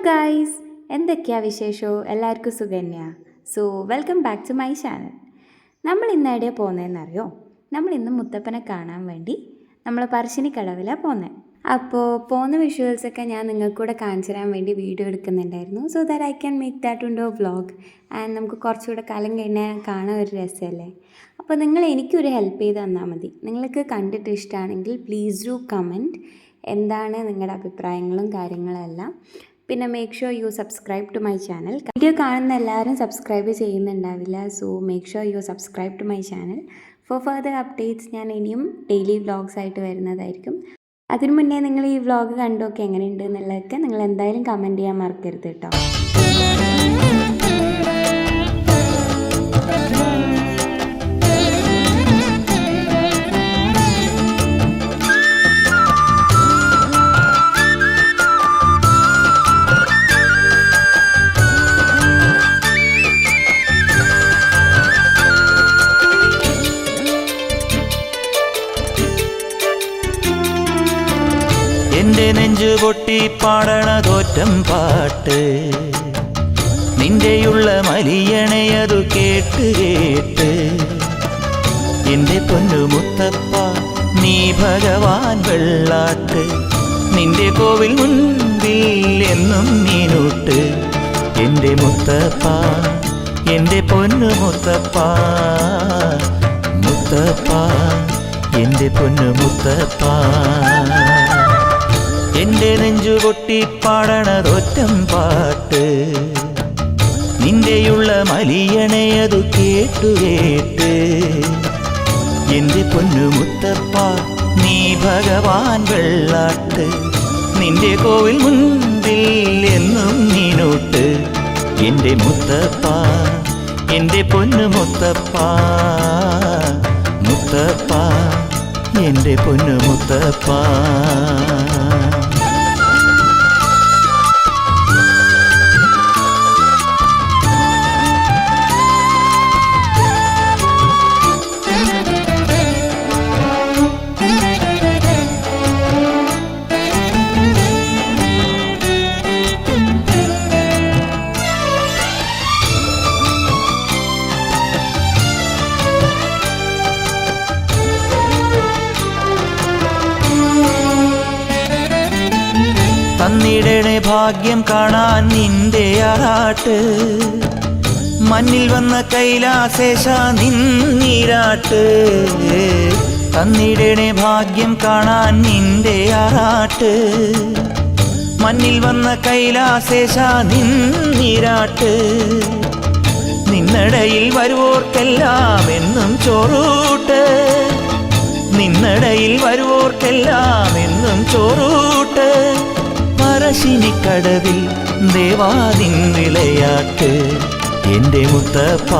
Guys, എന്തൊക്കെയാ വിശേഷമോ? എല്ലാവർക്കും സുഖന്യാ. Welcome back to my channel. നമ്മൾ ഇന്ന് എവിടെയാണ് പോകുന്നതെന്നറിയോ? നമ്മൾ ഇന്ന് മുത്തപ്പനെ കാണാൻ വേണ്ടി നമ്മൾ പറശ്ശിനിക്കടവിലാണ് പോകുന്നത്. അപ്പോൾ പോകുന്ന വിഷ്വൽസൊക്കെ ഞാൻ നിങ്ങൾക്കൂടെ കാണിച്ചു തരാൻ വേണ്ടി വീഡിയോ എടുക്കുന്നുണ്ടായിരുന്നു. So that I can make that into a vlog. And നമുക്ക് കുറച്ചുകൂടെ കാലം കഴിഞ്ഞാൽ കാണാൻ ഒരു രസമല്ലേ. അപ്പോൾ നിങ്ങൾ എനിക്കൊരു ഹെൽപ്പ് ചെയ്ത് തന്നാൽ മതി. നിങ്ങൾക്ക് കണ്ടിട്ട് ഇഷ്ടമാണെങ്കിൽ പ്ലീസ് ഡു കമൻറ്റ് എന്താണ് നിങ്ങളുടെ അഭിപ്രായങ്ങളും കാര്യങ്ങളെല്ലാം. പിന്നെ make sure you subscribe to my channel. Video കാണുന്ന എല്ലാവരും സബ്സ്ക്രൈബ് ചെയ്യുന്നുണ്ടാവില്ല. So make sure you subscribe to my channel for further updates. ഞാൻ ഇനിയും ഡെയിലി വ്ളോഗ്സ് ആയിട്ട് വരുന്നതായിരിക്കും. അതിനു മുന്നേ നിങ്ങൾ ഈ വ്ളോഗ് കണ്ടൊക്കെ എങ്ങനെയുണ്ട് എന്നുള്ളതൊക്കെ നിങ്ങൾ എന്തായാലും കമൻറ്റ് ചെയ്യാൻ മറക്കരുത് കേട്ടോ. എന്റെ നെഞ്ചു പൊട്ടി പാടണതോറ്റം പാട്ട്, നിന്റെയുള്ള മലിയണയതു കേട്ട് കേട്ട്. എന്റെ പൊന്നു മുത്തപ്പ നീ ഭഗവാൻ വെള്ളാട്ട്, നിന്റെ കോവിൽ മുൻപിൽ എന്നും നീനൂട്ട്. എന്റെ മുത്തപ്പ എന്റെ പൊന്നു മുത്തപ്പ, മുത്തപ്പ എന്റെ പൊന്നു മുത്തപ്പ. എന്റെ നെഞ്ചു പൊട്ടി പാടണതൊറ്റം പാട്ട്, നിന്റെയുള്ള മലിയണയതു കേട്ടു കേട്ട്. എന്റെ പൊന്നു മുത്തപ്പ നീ ഭഗവാൻ വെള്ളാട്ട്, നിന്റെ കോവിൽ മുൻപിൽ എന്നും നീനൂട്ട്. എന്റെ മുത്തപ്പ എന്റെ പൊന്നു മുത്തപ്പ, മുത്തപ്പ എന്റെ പൊന്നു മുത്തപ്പ. തന്നിടണേ ഭാഗ്യം കാണാൻ നിന്റെ ആറാട്ട്, മണ്ണിൽ വന്ന കൈലാസേശ നിന്നീരാട്ട്. തന്നിടണേ ഭാഗ്യം കാണാൻ നിന്റെ ആറാട്ട്, മണ്ണിൽ വന്ന കൈലാസേശ നിന്നീരാട്ട്. നിന്നടയിൽ വരുവോർക്കെല്ലാം എന്നും ചോറൂട്ട്, നിന്നടയിൽ വരുവോർക്കെല്ലാം എന്നും ചോറൂട്ട്. പറശ്ശിനിക്കടവിൽ ദേവാദിൻ വിളയാട്ട്, എന്റെ മുത്തപ്പ.